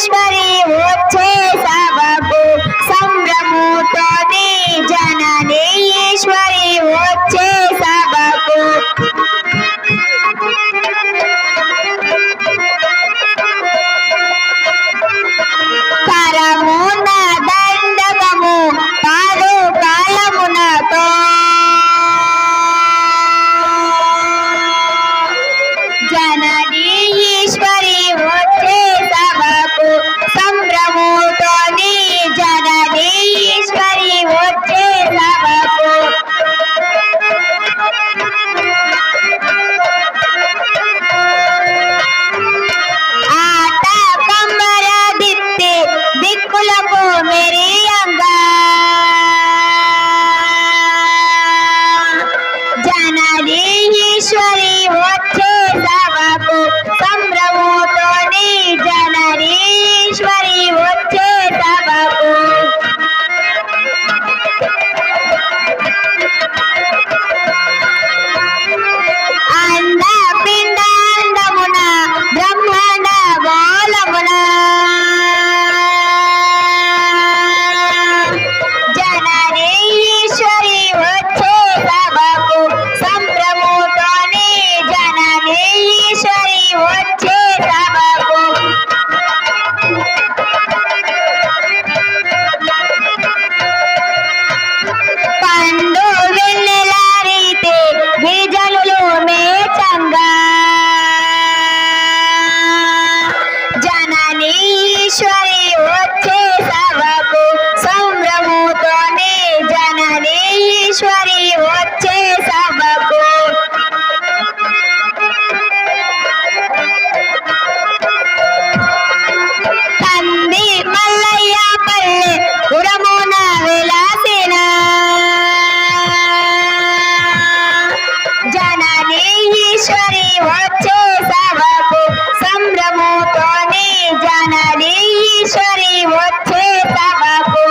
ఈశ్వరి వచ్చే సభకు సంభ్రముతోని జనని ఈశ్వరి వచ్చే సభకు కరమున దండకము పాదు కాలమునతో జనని ఈశ్వరి వచ్చే సభకు సంభ్రముతోని జనని ఈశ్వరి వచ్చే సభకు ఆట కంబర దిత్తి దిక్కులకు మెరియంగా జనని ఈశ్వరి వచ్చే సభకు సంభ్రముతోని జనని ఈశ్వరి వచ్చే సభకు అంద పిండ అందమున బ్రహ్మాండ గోళమున జనని ఈశ్వరి వచ్చే సభకు సంభ్రముతోని జనని ఈశ్వరి వచ్చే సభకు పండు వెన్నెల రీతి గిరిజనులు మేచంగా జనని ఈశ్వరి వచ్చే సభకు సంభ్రముతోని జనని ఈశ్వరి వచ్చే సభకు తంది మల్లయ్య పల్లె ఉడమున విలాసిన జనని ఈశ్వరి వచ్చే సభకు సంభ్రముతోని జనని ఈశ్వరి వచ్చే సభకు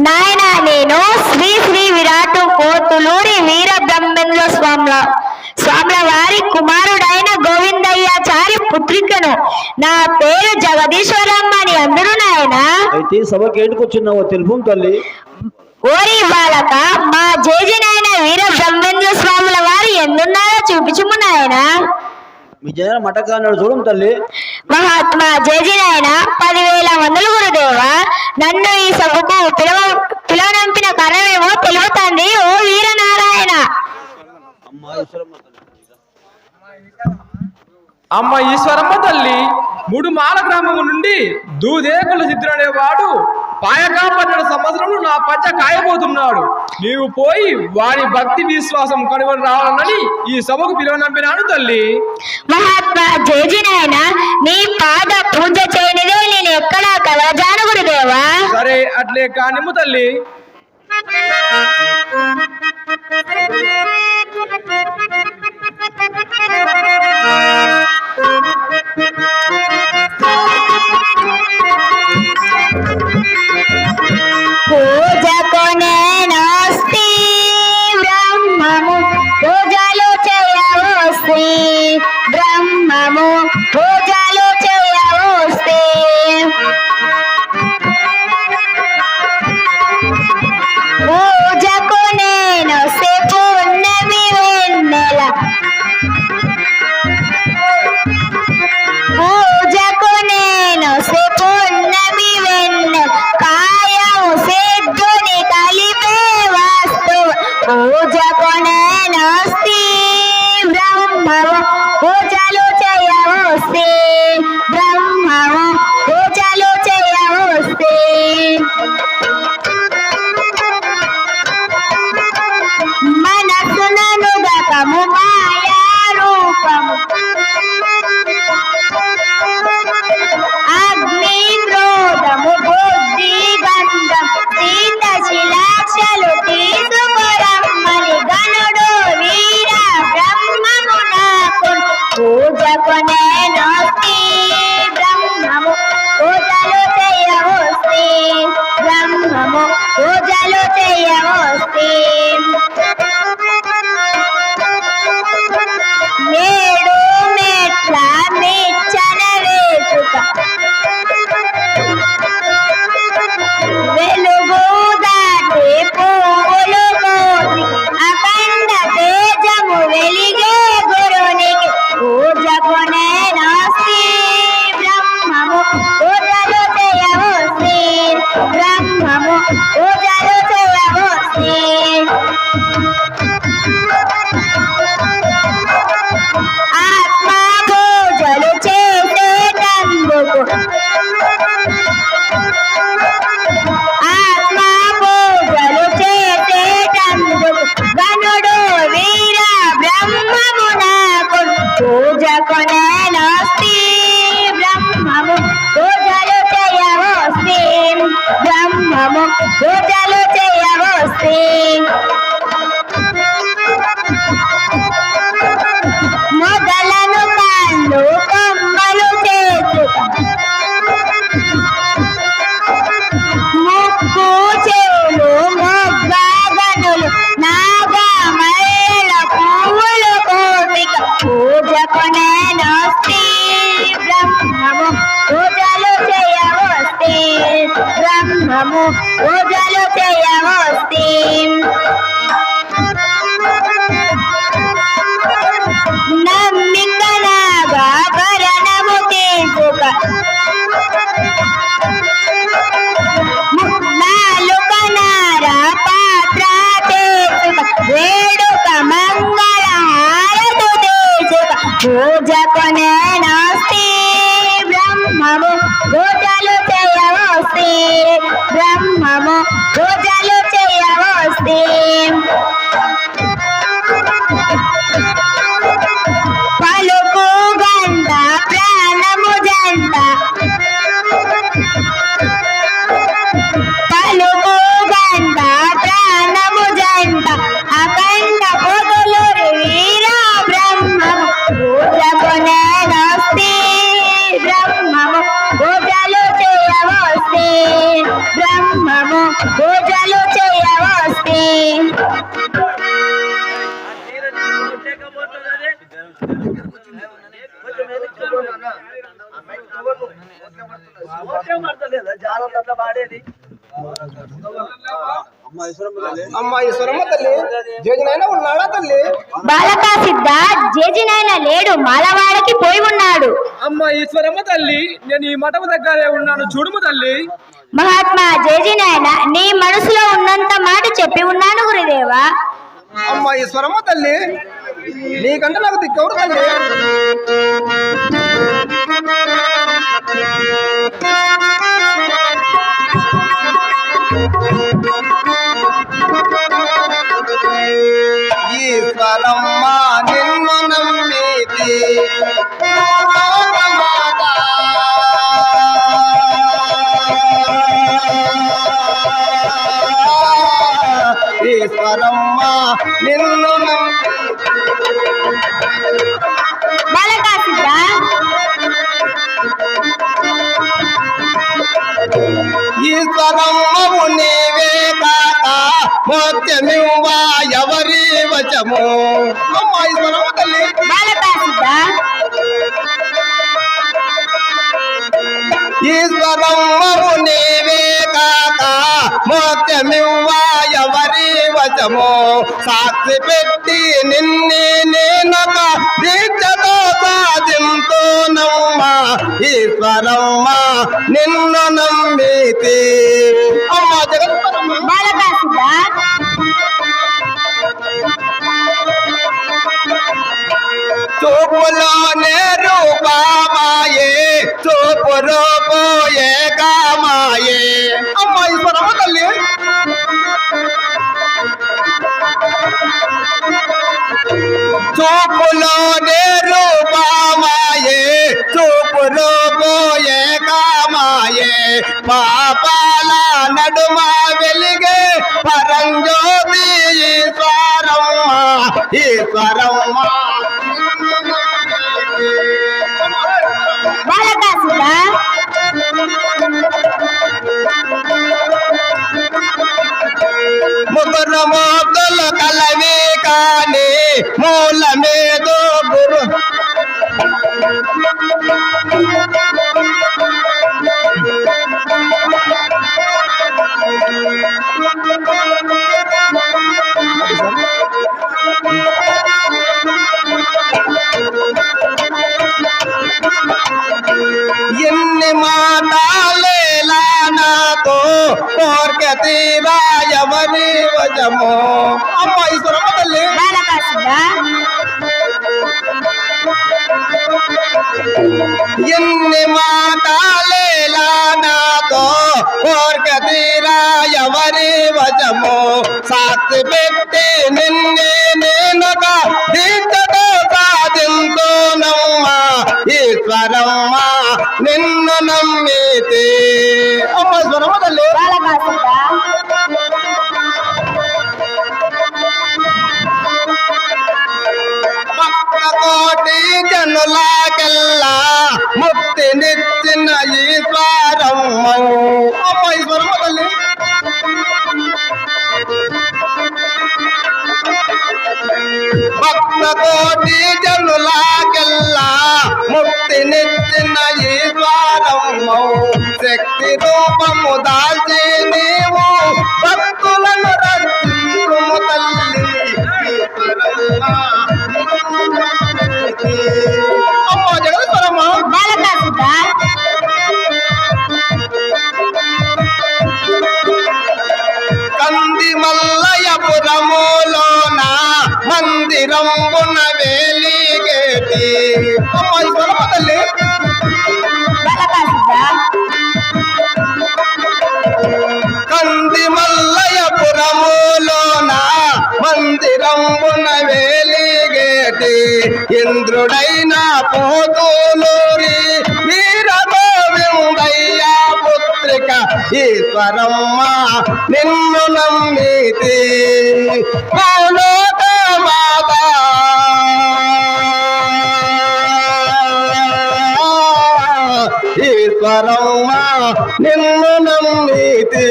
నాయన నేను శ్రీ శ్రీ విరాటు కోతులూరి వీర బ్రహ్మేంద్ర స్వాముల వారి కుమారుడైన గోవిందయ్యాచారి పుత్రికను. నా పేరు జగదీశ్వరమ్మ అని అందరూ నాయన. అయితే సభకి ఏడుకొచ్చున్నావో తెలుపు తల్లి. ఓరి బాలక మా జేజినైన వీర బ్రహ్మేంద్ర స్వాముల వారు ఎందున్నారో చూపించుము నాయన. మీ జన మటకాన్నాడు చూడం తల్లి. మహాత్మా జేజినైన 10,000 మందులు గురుదేవా. నన్ను ఈ సభకు పిలవనంపిన కారణమేమో తెలుపుతండి ఓ వీరనారాయణ. అమ్మ ఈశ్వరమ్మ తల్లి, 3 మాల గ్రామము నుండి దూదేకుల సిద్ధుడనేవాడు పాయకా 12 సంవత్సరములు నా పంచ కాయబోతున్నాడు. నీవు పోయి వారి భక్తి విశ్వాసం కనుగొని రావాలని ఈ సభకు పిలువనంపినాను తల్లి. మహాత్మా జేజినైన నీ పాద పూజ చేయనిదే నేను ఎక్కడా కలజాను గురుదేవా. సరే అట్లే కానిమ్ము తల్లి. పూజకు నేనొస్తే బ్రహ్మము పూజలు చేయవస్తే బ్రహ్మము పూజలు చేయవస్తే పూజకు నేనొస్తే పున్నమి వెన్నెల పూజకు నేనొస్తే పున్నమి వెన్నెల కాయము సిద్ధుని కలిపే వస్తు పూజకు నేనొస్తే బ్రహ్మము పూజలు చేయవస్తే బ్రహ్మము పూజలు చేయవస్తే మనసుననుగకము మాయా రూపము అగ్ని క్రోధము బుద్ధి గంధం సీత శిలాక్షలు తీసుకురమ్మని గనుడు వీర బ్రహ్మము నాకు పూజకు నేనొస్తే బ్రహ్మము పూజలు చేయవస్తే బ్రహ్మము పూజలు చేయవస్తే పూజకు నేనొస్తి బ్రహ్మము పూజలు చేయవస్తి బ్రహ్మము పూజలు చేయవస్తి మొదలను కాళ్ళు కమ్మలు చేసుక ముక్కు చెవులు మొగ్గగనులు నాగమల్ల పువ్వులు కోటిక పూజకు నేనొస్తి బ్రహ్మము పూజలు చేయవస్తి బ్రహ్మము పూజలు చేయవస్తి నమ్మిక నాగాభరణము తీసుక నాలుక నార పాత్ర చేసుక వేడుక మంగళ హారతు తీసుక పూజకు నేనొస్తి బ్రహ్మము పూజలు చేయవస్తి బ్రహ్మము పూజలు చేయవస్తి పలుకు గంట ప్రాణము జంట పలుకు గంట ప్రాణము జంట అఖండ పొదులు వీర బ్రహ్మము పూజకు నేనొస్తి బ్రహ్మము పూజలు చేయవస్తి బ్రహ్మము పూజలు చేయవస్తి అమ్మా ఈశ్వరమ్మ తల్లి జేజినైనా ఉన్నాడా తల్లి? బాలకా సిద్ధ జేజినైనా లేడు, మాలవాడకి పోయి ఉన్నాడు. అమ్మ ఈశ్వరమ్మ తల్లి, నేను ఈ మఠము దగ్గరే ఉన్నాను, చూడుము తల్లి. మహాత్మా జేజినైనా నీ మనసులో ఉన్నంత మాట చెప్పి ఉన్నాను గురుదేవా. అమ్మా ఈశ్వరమ్మ తల్లి, నీకంటే నాకు దిక్కవరు తల్లి. ఈశ్వరమ్మ నిన్ను నమ్మితి ఈశ్వరమ్మ నిన్ను బాలకా సిద్ధ ఈశ్వరమ్మవు నీవే కాక మోత్యమివ్వా ఎవరి వచము. అమ్మా ఈశ్వరమ్మ తల్లి, బాలకా సిద్ధ ఈశ్వరమ్మవు నీవే కాక మోత్యమివ్వా ఎవరి వచము. సాక్షి పెట్టి నిన్నే నేనొక దీక్షతో సాధింతునమ్మా ఈశ్వరమ్మ నిన్ను నమ్మితి. అమ్మా జగత్పరమ్మ, బాలకా సిద్ధ చూపులోనే రూపమాయే చూపు రూపోయే కామాయే. అమ్మా ఈశ్వరమ్మ తల్లి, చూపులోనే రూపమాయే చూపు రూపోయే కామాయే. పాపాల నడుమ వెలిగే పరంజ్యోతి ఈశ్వరమ్మ ఈశ్వరమ్మ. బాలకా సిద్ధ ముగ్గురు మోతులు కలవి కాని మూలమేదో గురు. ఎన్ని మాటలేలా నాతో కోర్కె తీరా ఎవరి వజము. అమ్మా ఈశ్వరమ్మ తల్లి, బాలకా సిద్ధ ఎన్ని మాటలేలా నాతో కోర్కె తీరా ఎవరి వజము. సాక్షి పెట్టి నిన్నే నేనొక దీక్షతో సాధింతున నమ్మితే అమ్మ ఈశ్వరమ్మ తల్లి బాలక సిద్ధ భక్త కోటి జనులకెల్లా ముక్తినిచ్చిన ఈశ్వరమ్మ అమ్మ ఈశ్వరమ్మ తల్లి భక్త కోటి జనులకెల్లా ముక్తినిచ్చిన ఈశ్వరమ్మ శక్తి రూపము దాల్చి నీవు భక్తులను రక్షించుము తల్లి అమ్మ జగదీశ్వరమ్మ బాలక సిద్ధ కంది మల్లయపురములోన మందిరంబున వేలిగేటి అమ్మ ఈశ్వరమ్మ తల్లి బాలక సిద్ధ కంది మల్లయపురములోన మందిరంబున వేలిగేటి ఇంద్రుడైన పోతులూరి వీర గోవిందయ్య పుత్రిక ఈశ్వరమ్మ నిన్ను నమ్మితి భూలోక మాత ఈశ్వరమ్మ నిన్ను నమ్మితి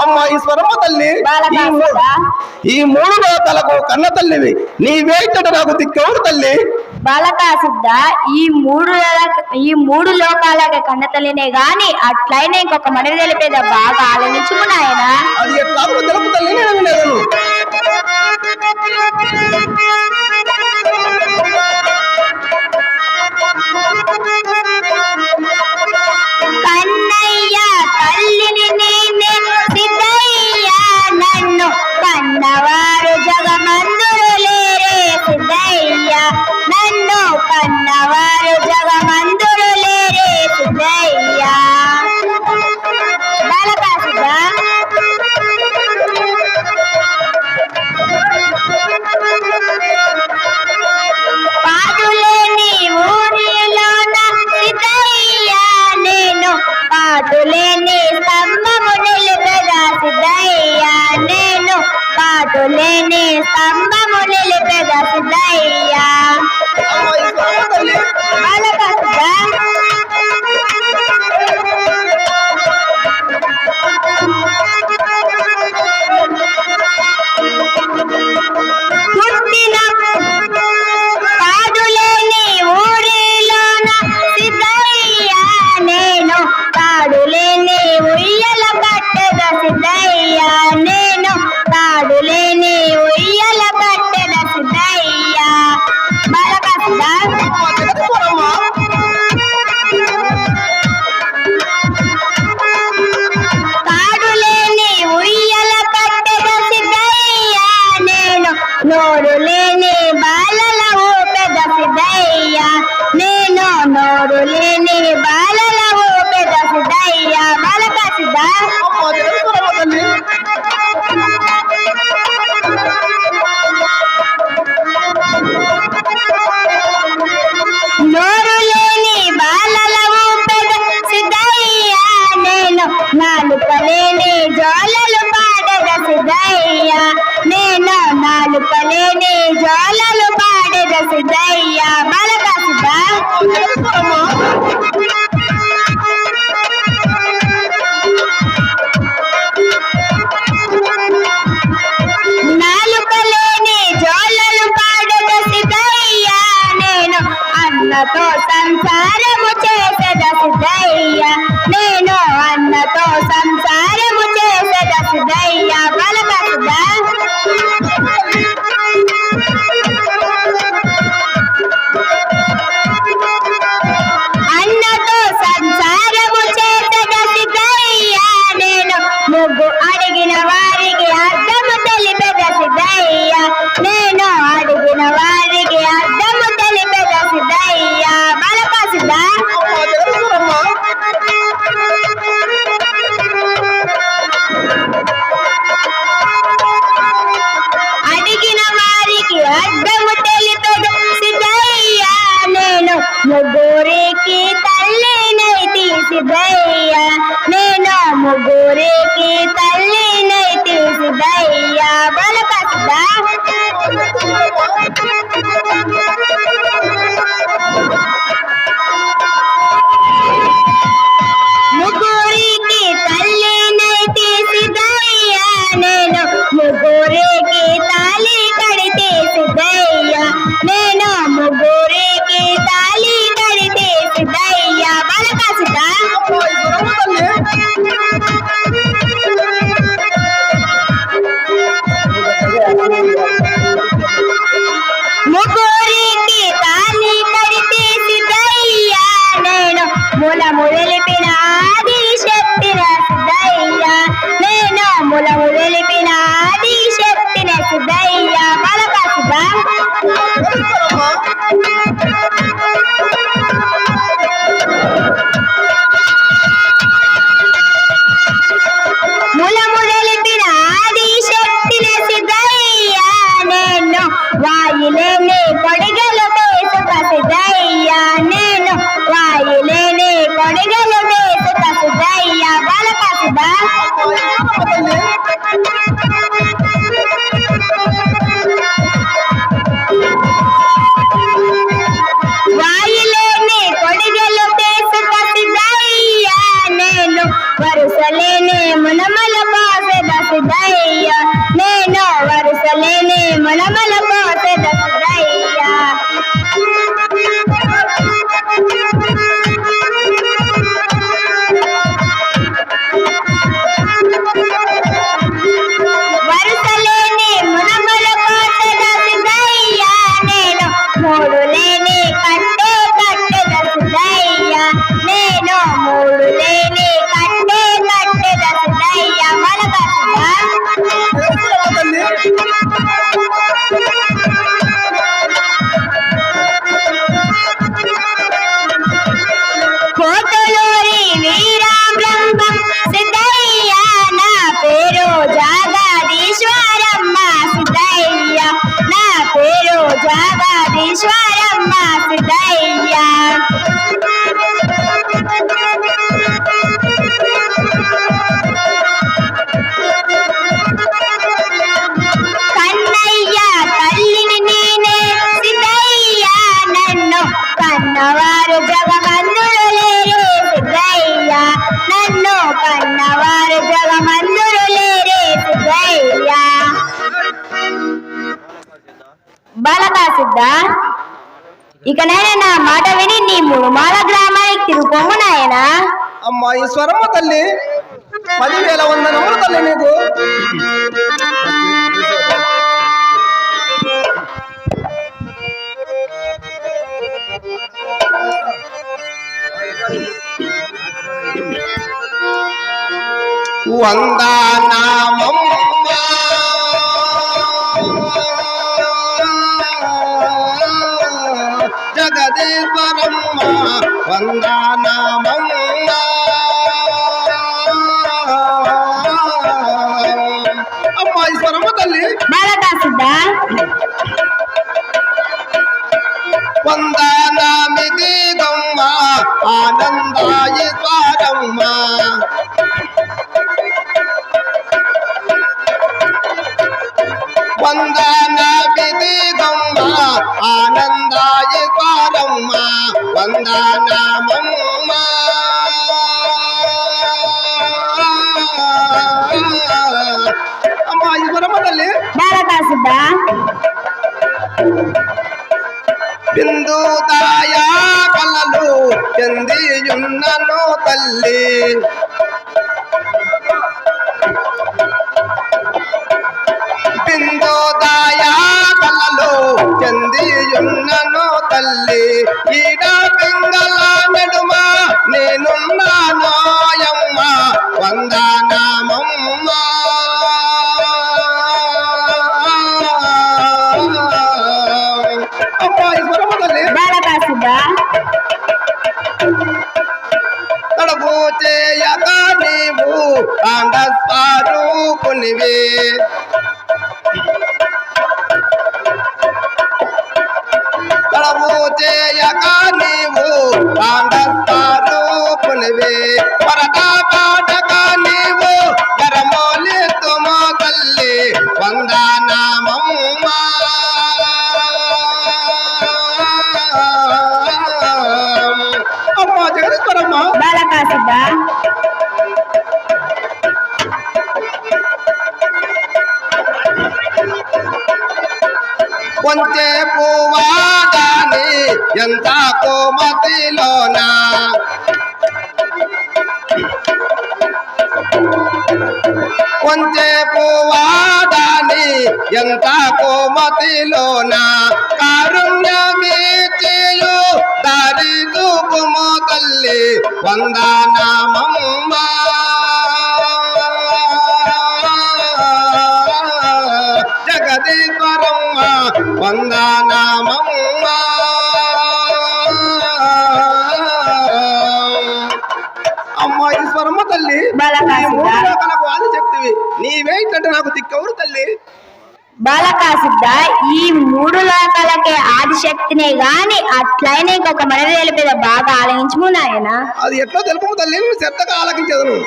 అమ్మ ఈశ్వరమ్మ తల్లి బాలక ఈ మూ- సిద్ధ ఈ మూడు లోకాలకు కన్న తల్లివి నీవేంటట నాకు దిక్కెవరు తల్లి బాలక సిద్ధ ఈ మూడు లోకాలకి కన్న తల్లినే గాని అట్లయినా ఇంకొక మనవి తెలిపేదా బాగా ఆలోచించుకు నాయన అది ఎట్లా తెలుపు తల్లి నేను వినలేను కన్నయ్య తల్లిని నేనే సిద్ధయ్య నన్ను కన్నవారు జగమందురు లేరే సిద్ధయ్య నన్ను కన్నవారు జగమందురు లేరే సిద్ధయ్య బాలక సిద్ధ పాటులేని ఊరిలోన సిద్ధయ్య నేను పాటులేని స్తంభము నిలిపెదా సిద్ధయ్య నేను పాటులేని స్తంభము నిలిపెదా సిద్ధయ్య అమ్మ ఈశ్వరమ్మ తల్లి బాలక సిద్ధ పుట్టిన పాడులేని ఊరిలోన సిద్ధయ్య నేను పాడులేని ఉయ్యల కట్టెద సిద్ధయ్య నేను పాడులేని ఉయ్యల కట్టెద సిద్ధయ్య బాలక సిద్ధ అమ్మ జగదీశ్వరమ్మ కాడులేని ఉయ్యల కట్టెద సిద్ధయ్య నేను నోరు లేని బాలల ఊపెద సిద్ధయ్య నేను నోరు లేని బాలల ఊపెద సిద్ధయ్య బాలక సిద్ధ అమ్మ జగదీశ్వరమ్మ తల్లి నోరు లేని బాలల ఊపెద సిద్ధయ్య నేను నాలుక లేని జోలలు పాడద సిద్ధయ్య నేను నాలుక లేని జోలలు పాడద సిద్ధయ్య బాలక సిద్ధ నాలుక లేని జోలలు పాడద సిద్ధయ్య నేను అన్నతో సంసారము చేసద సిద్ధయ్య నేను అన్నతో సంసారము చేసద సిద్ధయ్య బాలక సిద్ధ అన్నతో సంసారము చేసద సిద్ధయ్య నేను ముగ్గు అడిగిన వారికి అర్థము తెలిపెద సిద్ధయ్య నేను అడిగిన వారికి అర్థము తెలిపెద సిద్ధయ్య బాలక సిద్ధ ముగ్గురికి తల్లినైతే సిద్ధయ్య నేను ముగ్గురికి తాళి కడితే సిద్ధయ్య నేను ముగ్గురికి తాళి కడితే సిద్ధయ్య బాలక సిద్ధ ముగ్గురికి తాళి కడితే సిద్ధయ్య నేను మూలము వెలిపిన ఆది శక్తిన సిద్ధయ్య నేను మూలము వెలిపిన ఆది శక్తిన సిద్ధయ్య బాలక సిద్ధ మూలము వెలిపిన ఆది శక్తిన సిద్ధయ్య నేను వాయులేని కొడిగలు వేసుక సిద్ధయ్య నేను వాయులేని కొడిగలు వేసుక సిద్ధయ్య బాలక సిద్ధ వాయులేని కొడిగలు వేసుక సిద్ధయ్య నేను వరుసలేని మునమల పోసెద సిద్ధయ్య నేను వరుసలేని మునమల పోసెద సిద్ధయ్య వరుసలేని మునమల పోసెద సిద్ధయ్య నేను మూడు లేని కట్టె కట్టెద సిద్ధయ్య నేను మూడు లేని కట్టె కట్టెద సిద్ధయ్య బాలక కోటలూరి వీరాబ్రహ్మం సిద్ధయ్య నా పేరు జగదీశ్వరమ్మ సిద్ధయ్య నా పేరు జగదీశ్వరమ్మ సిద్ధయ్య కన్నయ్య తల్లిని నేనే సిద్ధయ్య నన్ను కన్నవారు జగమందులు లేరే సిద్ధయ్య నన్ను కన్నవారు జగమందులు లేరే సిద్ధయ్య బాలక సిద్ధ ఇకనైనా నా మాట విని నీ మునుమాల గ్రామానికి తిరుగుపోము నాయనా అమ్మా ఈశ్వరమ్మ తల్లి 10,000 వందనములు తల్లి నీకు. వందనామమ్మ జగదీశ్వరమ్మ వందనామమ్మ అమ్మా ఈశ్వరమ్మ తల్లి బాలక సిద్ధ వందనామిది గమ్మ ఆనందాయిశ్వరమ్మ వందనామిది గమ్మ ఆనందాయిశ్వరమ్మ వందనామమ్మ అమ్మా ఈశ్వరమ్మ తల్లి బాలక సిద్ధ బిందుదాయా కలలు చెందియున్నను తల్లి బిందుదాయా కలలు చెందియున్నను తల్లి ఈడ పింగళ నడుమ నేనున్నానోయమ్మ వందనామమ్మ అమ్మా ఈశ్వరమ్మ తల్లి బాలక సిద్ధ తడబు చేయక నీవు ఆండస్వరూపునివి తడబు చేయక నీవు ఆండస్వరూపునివి పరట పాటక నీవు గరమోలి తుమ తల్లి వందనామమ్మ తీసుకురమ్మా. బాలక సిద్ధ. కొంచె పువ్వాడాని ఎంత కోమతిలోనా కొంచె పువ్వాడాని ఎంత కోమతిలోన కారుణ్యమీచియు దారి చూపుము తల్లి వందనామమ్మ. జగదీశ్వరమ్మ వందనామమ్మ. అమ్మ ఈశ్వరమ్మ తల్లి, బాలక ఈ మూడు సిద్ధ. లోకాలకు ఆది శక్తివి, నీవేంటంటే నాకు దిక్కెవరు తల్లి? బాలక సిద్ధ, ఈ మూడు లోకాలకే ఆదిశక్తినే గాని అట్లయినా ఇంకొక మనది తెలిపేది బాగా ఆలోచించము నాయన. అది ఎట్లా తెలుపు తల్లి, నువ్వు శ్రద్ధగా ఆలకించదును.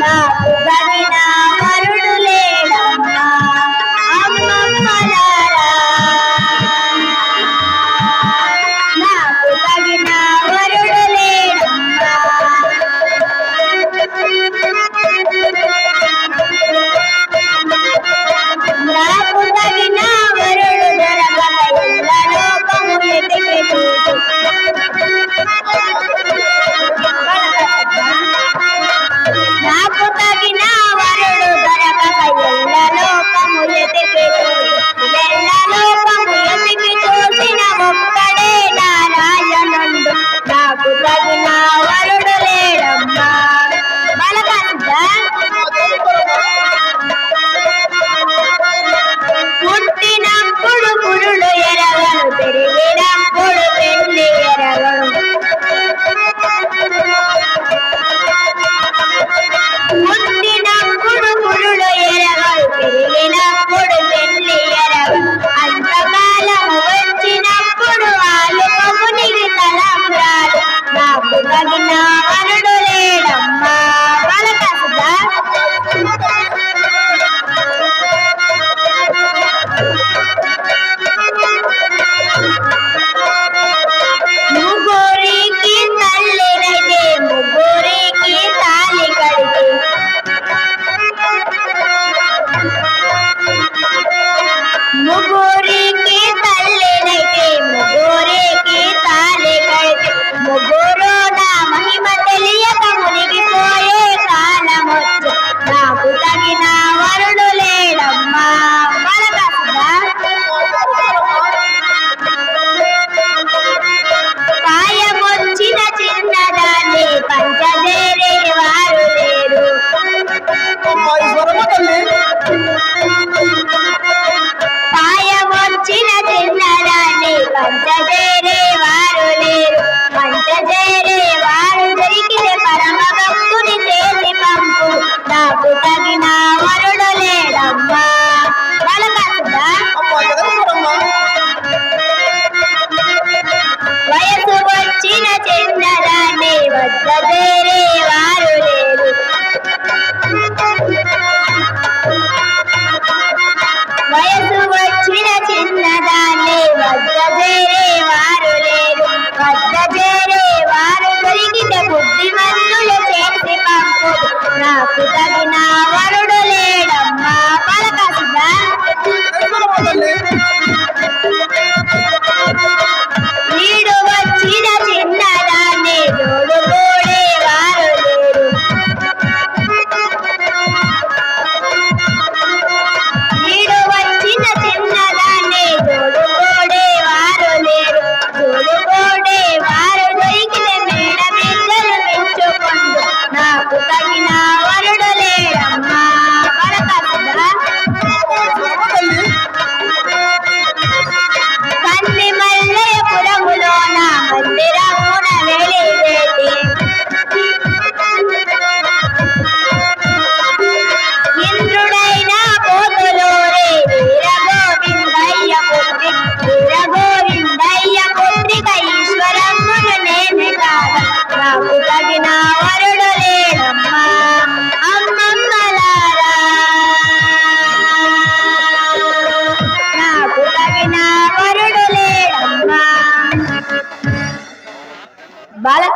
నాకు తగిన వరుడు లేడమ్మా అమ్మమ్మలారా. నాకు తగిన వరుడు లేడమ్మా. నాకు తగిన వరుడు దొరకక ఇళ్ళ లోకము ఎతికి చూచు. నాకు తగిన వరుడు దొరకక ఎల్ల లోకము ఎతికి చూచు. ఎల్ల లోకము ఎతికి చూసిన ఒక్కడే నారాయణుండు. నాకు తగిన వరుడు లేడమ్మా. బాలక సిద్ధ. పుట్టినప్పుడు పురుడు ఎరగను, పెరిగినప్పుడు పెళ్లి ఎరగను. పుట్టినప్పుడు పురుడు ఎరగడు, పెరిగినప్పుడు పెళ్లి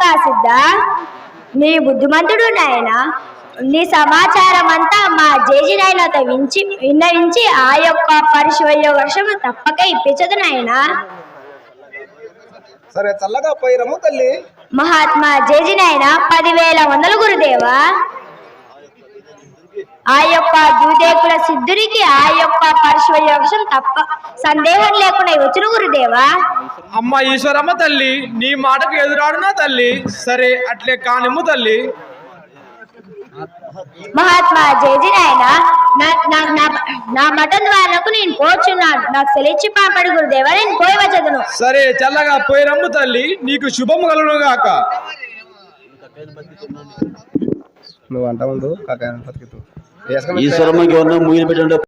చెప్పగా సిద్ధ నీ బుద్ధిమంతుడు నాయన నీ సమాచారం అంతా మా జేజి నాయనతో విన్నవించి ఆ యొక్క పరిశుభ్ర వర్షము తప్పక ఇప్పించదు నాయన. సరే చల్లగా పోయి రమ్ము తల్లి. మహాత్మా జేజి నాయన 10,000 వందలు గురుదేవా. ఆ యొక్క దూదేకుల సిద్ధునికి ఆ యొక్క పరిశుభ్ర వర్షం తప్ప సందేహం లేకుండా వచ్చును గురుదేవా. అమ్మ ఈశ్వరమ్మ తల్లి, నీ మాటకు ఎదురాడునా తల్లి. సరే అట్లే కానిమ్ము తల్లి. మహాత్మా జేజి నాయన నా మఠం ద్వారాకు నేను పోచున్నాను. నాకు సెలిచ్చి పాపడు గురుదేవా, నేను పోయి వచ్చేదను. సరే చల్లగా పోయి రమ్ము తల్లి, నీకు శుభము కలుగును గాక. నువ్వు అంట ముందు కాక ఈశ్వరమ్మకి ఏమన్నా ముయ్యలు పెట్టండి.